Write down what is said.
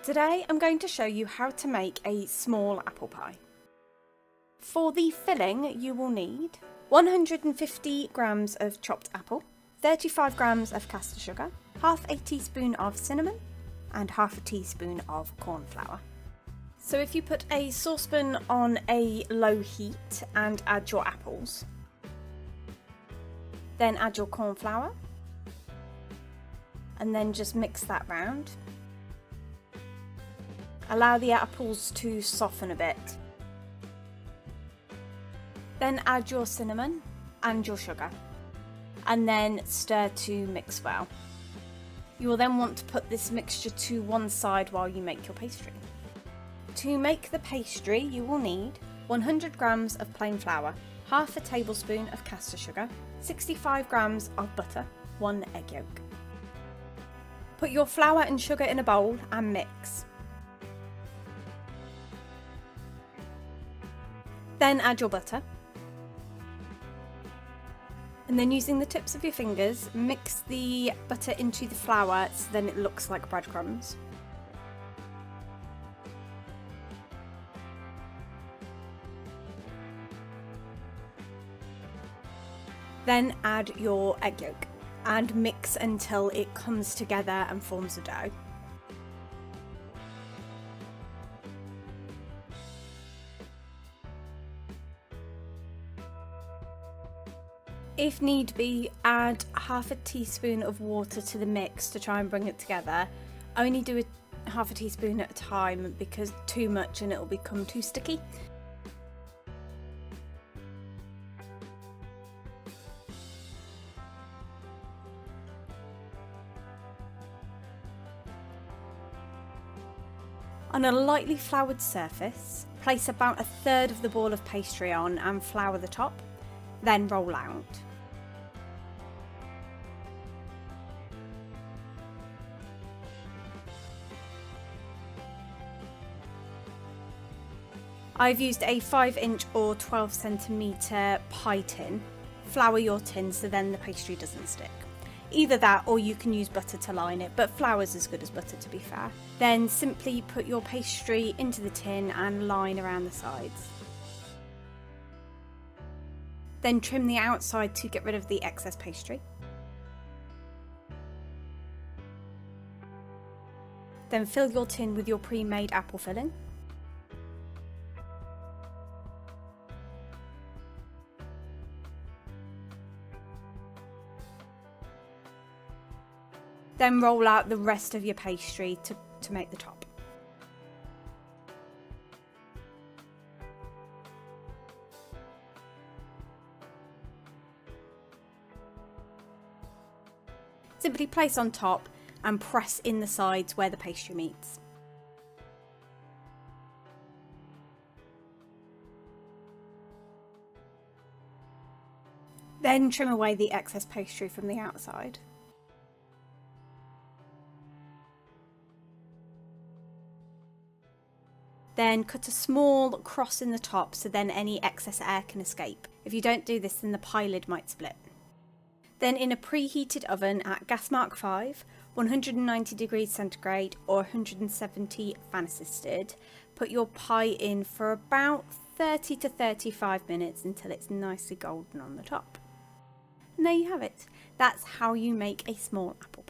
Today I'm going to show you how to make a small apple pie. For the filling you will need 150 grams of chopped apple, 35 grams of caster sugar, half a teaspoon of cinnamon and half a teaspoon of corn flour. So if you put a saucepan on a low heat and add your apples, then add your corn flour and then just mix that round. Allow the apples to soften a bit. Then add your cinnamon and your sugar and then stir to mix well. You will then want to put this mixture to one side while you make your pastry. To make the pastry you will need 100 grams of plain flour, half a tablespoon of caster sugar, 65 grams of butter, 1 egg yolk. Put your flour and sugar in a bowl and mix. Then add your butter. And then using the tips of your fingers, mix the butter into the flour so then it looks like breadcrumbs. Then add your egg yolk and mix until it comes together and forms a dough. If need be, add half a teaspoon of water to the mix to try and bring it together. Only do half a teaspoon at a time because too much and it will become too sticky. On a lightly floured surface, place about a third of the ball of pastry on and flour the top, then roll out. I've used a 5-inch or 12cm pie tin. Flour your tin so then the pastry doesn't stick. Either that or you can use butter to line it, but flour's as good as butter to be fair. Then simply put your pastry into the tin and line around the sides. Then trim the outside to get rid of the excess pastry. Then fill your tin with your pre-made apple filling. Then roll out the rest of your pastry to make the top. Simply place on top and press in the sides where the pastry meets. Then trim away the excess pastry from the outside. Then cut a small cross in the top so then any excess air can escape. If you don't do this, then the pie lid might split. Then in a preheated oven at gas mark 5, 190 degrees centigrade or 170 fan assisted, put your pie in for about 30 to 35 minutes until it's nicely golden on the top. And there you have it. That's how you make a small apple pie.